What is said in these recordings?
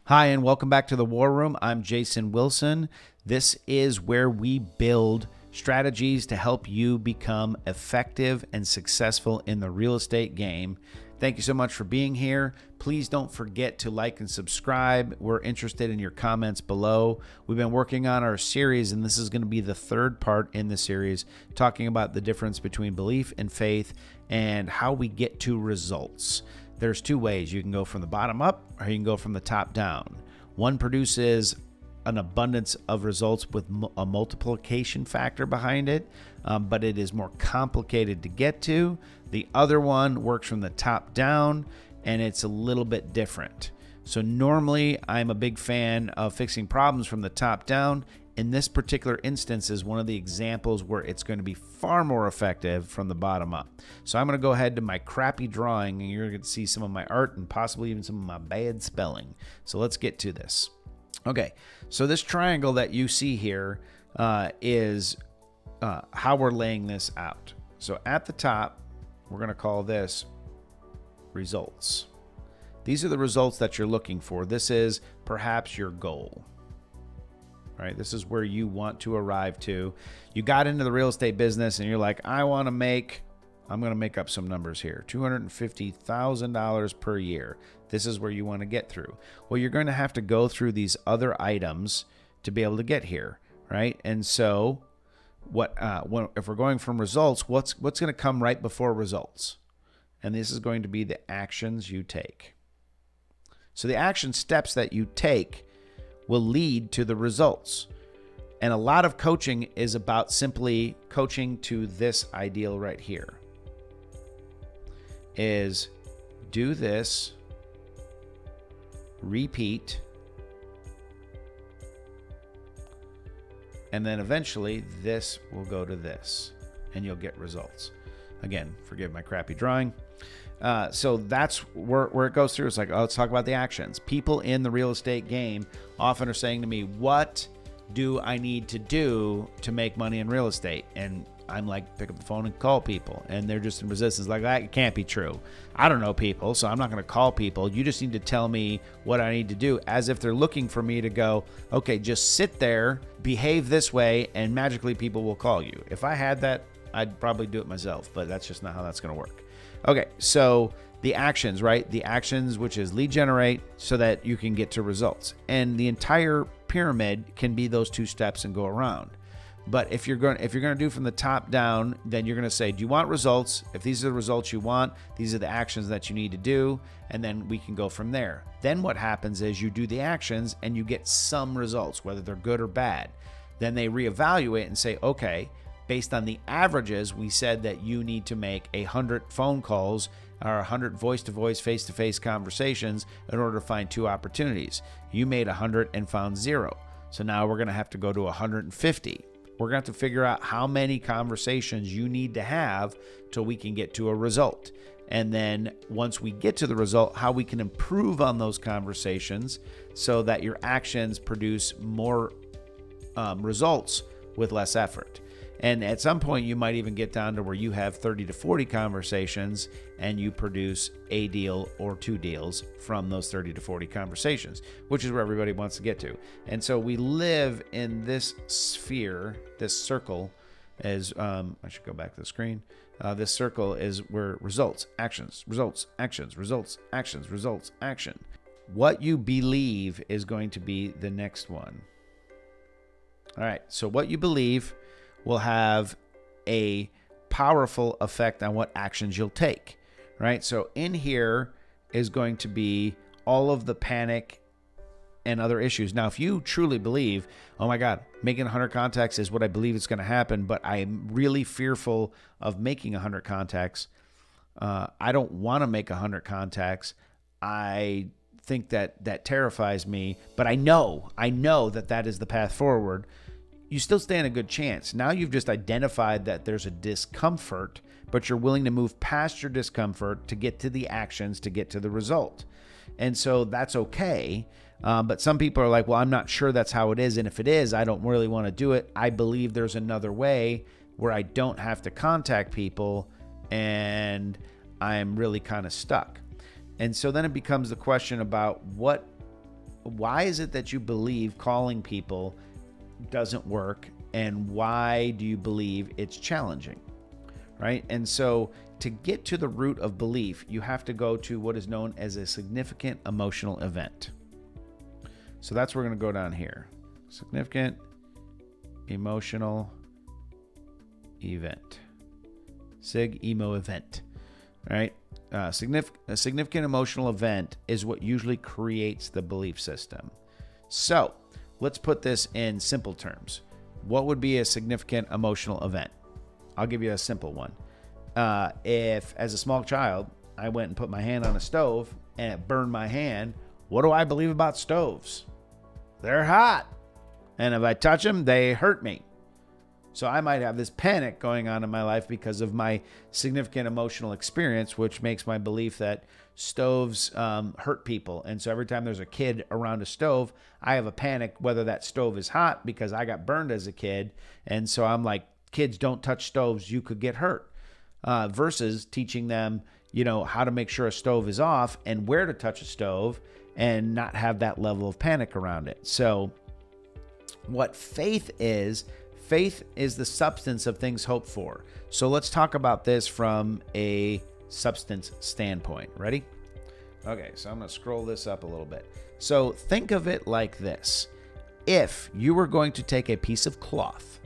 Hi, and welcome back to the War Room. I'm Jason Wilson. This is where we build strategies to help you become effective and successful in the real estate game. Thank you so much for being here. Please don't forget to like and subscribe. We're interested in your comments below. We've been working on our series, and this is going to be the third part in the series, talking about the difference between belief and faith and how we get to results. There's two ways. You can go from the bottom up or you can go from the top down. One produces an abundance of results with a multiplication factor behind it, but it is more complicated to get to. The other one works from the top down, and it's a little bit different. So normally I'm a big fan of fixing problems from the top down. In this particular instance is one of the examples where it's going to be far more effective from the bottom up. So I'm going to go ahead to my crappy drawing, and you're going to see some of my art and possibly even some of my bad spelling. So let's get to this. Okay, so this triangle that you see here is how we're laying this out. So at the top, we're going to call this results. These are the results that you're looking for. This is perhaps your goal. Right? This is where you want to arrive to. You got into the real estate business and you're like, I'm going to make up some numbers here, $250,000 per year. This is where you want to get through. Well, you're going to have to go through these other items to be able to get here, right? And so if we're going from results, what's going to come right before results? And this is going to be the actions you take. So the action steps that you take will lead to the results. And a lot of coaching is about simply coaching to this ideal right here. Is do this, repeat, and then eventually this will go to this, and you'll get results. Again, forgive my crappy drawing. So that's where it goes through. It's like, let's talk about the actions. People in the real estate game often are saying to me, what do I need to do to make money in real estate? And I'm like, pick up the phone and call people. And they're just in resistance. Like, that can't be true. I don't know people, so I'm not going to call people. You just need to tell me what I need to do, as if they're looking for me to go, okay, just sit there, behave this way, and magically people will call you. If I had that, I'd probably do it myself, but that's just not how that's going to work. Okay, so the actions, right? The actions, which is lead generate, so that you can get to results. And the entire pyramid can be those two steps and go around. But if you're going to do from the top down, then you're going to say, do you want results? If these are the results you want, these are the actions that you need to do, and then we can go from there. Then what happens is you do the actions and you get some results, whether they're good or bad. Then they reevaluate and say, okay, based on the averages, we said that you need to make 100 phone calls or 100 voice-to-voice, face-to-face conversations in order to find two opportunities. You made 100 and found 0. So now we're going to have to go to 150. We're going to have to figure out how many conversations you need to have till we can get to a result. And then once we get to the result, how we can improve on those conversations so that your actions produce more results with less effort. And at some point, you might even get down to where you have 30 to 40 conversations and you produce a deal or two deals from those 30 to 40 conversations, which is where everybody wants to get to. And so we live in this sphere, this circle, as I should go back to the screen. This circle is where results, actions, results, actions, results, actions, results, action. What you believe is going to be the next one. All right, so what you believe will have a powerful effect on what actions you'll take, right? So in here is going to be all of the panic and other issues. Now, if you truly believe, oh my God, making 100 contacts is what I believe is going to happen, but I'm really fearful of making 100 contacts. I don't want to make 100 contacts. I think that terrifies me, but I know that is the path forward. You still stand a good chance. Now you've just identified that there's a discomfort, but you're willing to move past your discomfort to get to the actions, to get to the result. And so that's okay. But some people are like, well, I'm not sure that's how it is. And if it is, I don't really want to do it. I believe there's another way where I don't have to contact people and I'm really kind of stuck. And so then it becomes the question about what why is it that you believe calling people doesn't work, and why do you believe it's challenging, right? And so to get to the root of belief, you have to go to what is known as a significant emotional event. So that's where we're going to go down here. Significant emotional event. Sig-emo event. All right. A significant emotional event is what usually creates the belief system. So let's put this in simple terms. What would be a significant emotional event? I'll give you a simple one. If, as a small child, I went and put my hand on a stove and it burned my hand, what do I believe about stoves? They're hot. And if I touch them, they hurt me. So I might have this panic going on in my life because of my significant emotional experience, which makes my belief that stoves hurt people. And so every time there's a kid around a stove, I have a panic whether that stove is hot because I got burned as a kid. And so I'm like, kids, don't touch stoves. You could get hurt. Versus teaching them, how to make sure a stove is off and where to touch a stove and not have that level of panic around it. So what faith is the substance of things hoped for. So let's talk about this from a substance standpoint. Ready? Okay, so I'm going to scroll this up a little bit. So think of it like this. If you were going to take a piece of cloth,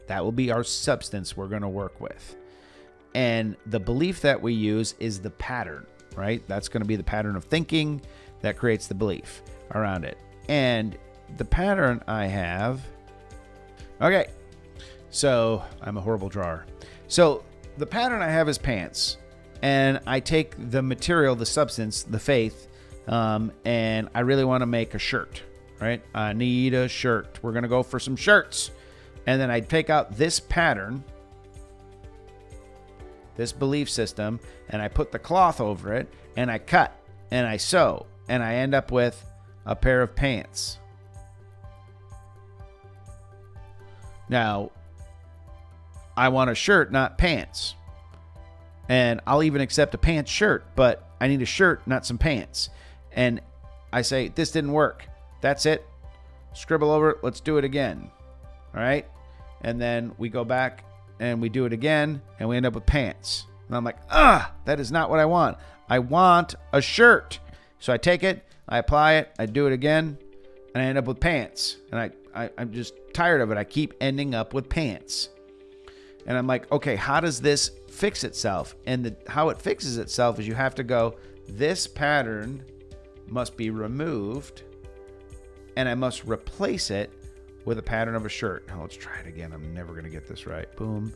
that will be our substance we're going to work with. And the belief that we use is the pattern, right? That's going to be the pattern of thinking that creates the belief around it. And the pattern I have... Okay, so I'm a horrible drawer. So the pattern I have is pants. And I take the material, the substance, the faith, and I really want to make a shirt, right? I need a shirt. We're going to go for some shirts. And then I take out this pattern, this belief system, and I put the cloth over it, and I cut, and I sew, and I end up with a pair of pants. Now, I want a shirt, not pants. And I'll even accept a pants shirt, but I need a shirt, not some pants. And I say, this didn't work. That's it. Scribble over it. Let's do it again. All right? And then we go back and we do it again, and we end up with pants. And I'm like, that is not what I want. I want a shirt. So I take it, I apply it, I do it again, and I end up with pants. And I'm just tired of it. I keep ending up with pants. And I'm like, okay, how does this fix itself? And how it fixes itself is you have to go, this pattern must be removed, and I must replace it with a pattern of a shirt. Now let's try it again. I'm never going to get this right. Boom.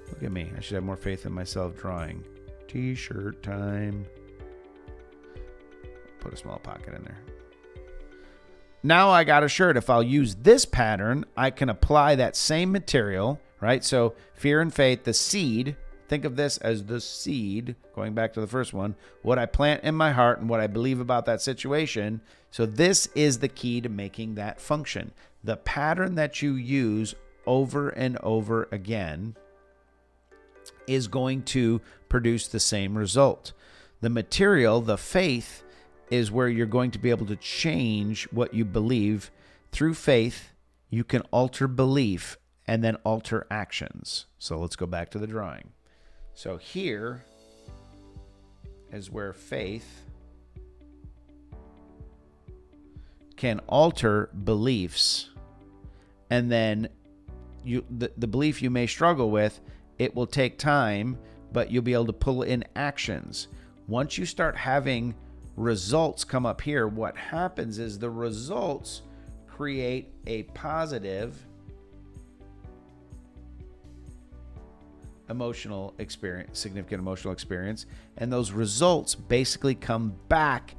Look at me. I should have more faith in myself drawing. T-shirt time. Put a small pocket in there. Now I got a shirt. If I'll use this pattern, I can apply that same material, right? So fear and faith, the seed, think of this as the seed, going back to the first one, what I plant in my heart and what I believe about that situation. So this is the key to making that function. The pattern that you use over and over again is going to produce the same result. The material, the faith, is where you're going to be able to change what you believe. Through faith, you can alter belief and then alter actions. So let's go back to the drawing. So here is where faith can alter beliefs, and then the belief you may struggle with, it will take time, but you'll be able to pull in actions. Once you start having results come up here, what happens is the results create a positive emotional experience, significant emotional experience, and those results basically come back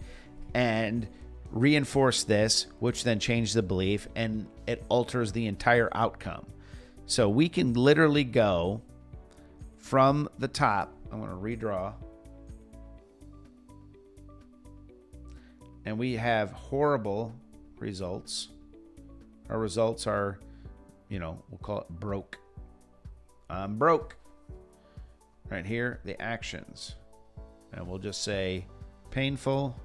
and reinforce this, which then changes the belief, and it alters the entire outcome. So we can literally go from the top. I'm going to redraw. And we have horrible results. Our results are, we'll call it broke. I'm broke. Right here, the actions. And we'll just say painful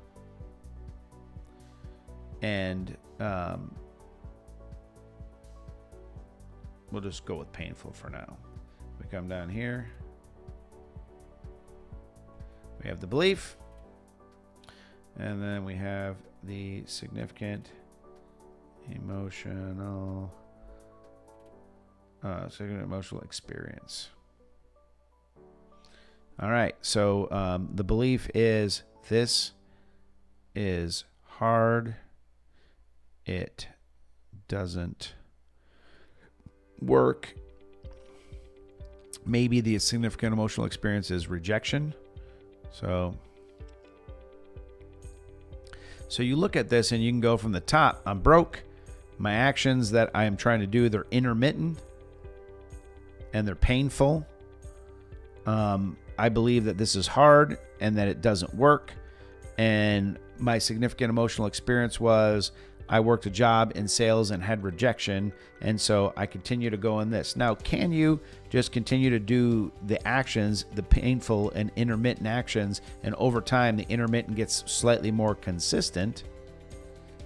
And we'll just go with painful for now. We come down here. We have the belief. And then we have the significant emotional experience. All right. So the belief is this is hard. It doesn't work. Maybe the significant emotional experience is rejection. So you look at this and you can go from the top. I'm broke. My actions that I am trying to do, they're intermittent and they're painful. I believe that this is hard and that it doesn't work. And my significant emotional experience was I worked a job in sales and had rejection. And so I continue to go in this. Now, can you just continue to do the actions, the painful and intermittent actions, and over time the intermittent gets slightly more consistent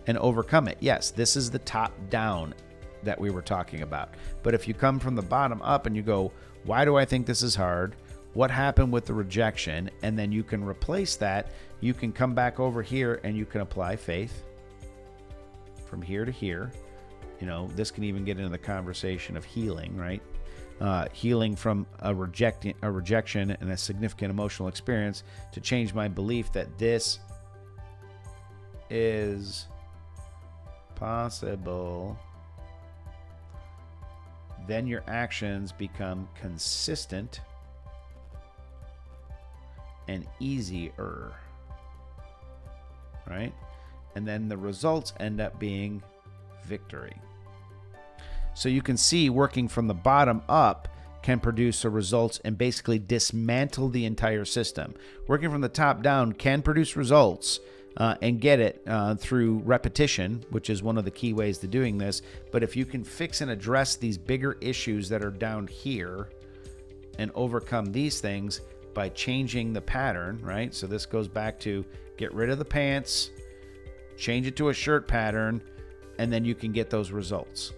and overcome it? Yes, this is the top down that we were talking about. But if you come from the bottom up and you go, why do I think this is hard? What happened with the rejection? And then you can replace that. You can come back over here and you can apply faith from here to here. You know, this can even get into the conversation of healing, right? Healing from a rejection and a significant emotional experience to change my belief that this is possible. Then your actions become consistent and easier, right? And then the results end up being victory. So you can see working from the bottom up can produce the results and basically dismantle the entire system. Working from the top down can produce results and get it through repetition, which is one of the key ways to doing this. But if you can fix and address these bigger issues that are down here and overcome these things by changing the pattern, right? So this goes back to get rid of the pants, change it to a shirt pattern, and then you can get those results.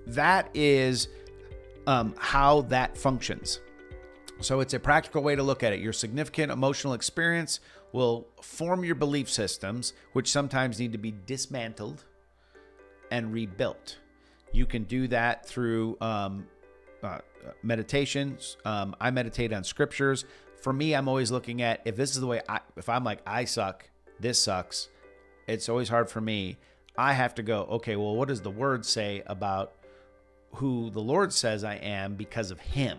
That is how that functions. So it's a practical way to look at it. Your significant emotional experience will form your belief systems, which sometimes need to be dismantled and rebuilt. You can do that through meditations. I meditate on scriptures. For me, I'm always looking at if this is the way if I'm like, I suck, this sucks, it's always hard for me. I have to go, okay, well, what does the word say about who the Lord says I am because of him?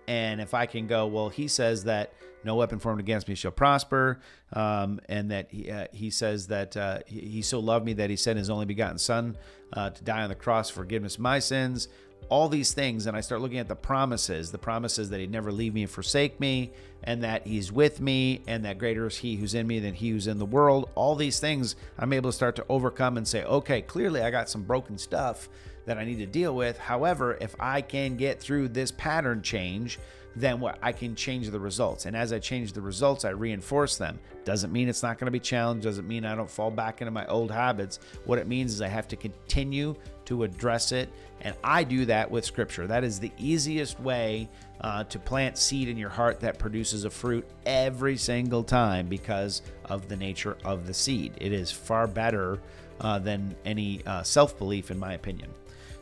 And if I can go, well, he says that no weapon formed against me shall prosper, and that he says that he so loved me that he sent his only begotten son to die on the cross for forgiveness of my sins, all these things. And I start looking at the promises that he'd never leave me and forsake me, and that he's with me, and that greater is he who's in me than he who's in the world. All these things I'm able to start to overcome and say, okay, clearly I got some broken stuff that I need to deal with. However, if I can get through this pattern change, then what I can change the results. And as I change the results, I reinforce them. Doesn't mean it's not going to be challenged. Doesn't mean I don't fall back into my old habits. What it means is I have to continue to address it. And I do that with scripture. That is the easiest way to plant seed in your heart that produces a fruit every single time because of the nature of the seed. It is far better than any self-belief, in my opinion.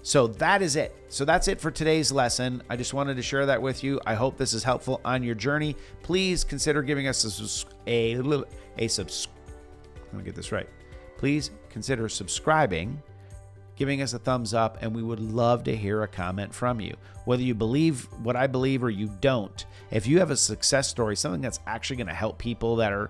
So that is it. So that's it for today's lesson. I just wanted to share that with you. I hope this is helpful on your journey. Please consider giving us let me get this right. Please consider subscribing, giving us a thumbs up, and we would love to hear a comment from you. Whether you believe what I believe or you don't, if you have a success story, something that's actually going to help people that are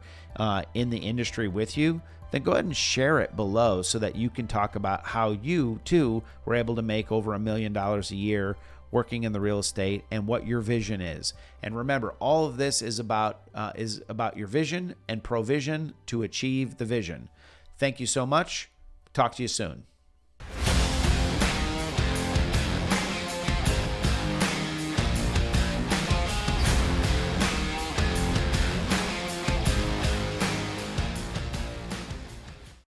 in the industry with you, then go ahead and share it below so that you can talk about how you too were able to make over $1 million a year working in the real estate and what your vision is. And remember, all of this is about your vision and provision to achieve the vision. Thank you so much. Talk to you soon.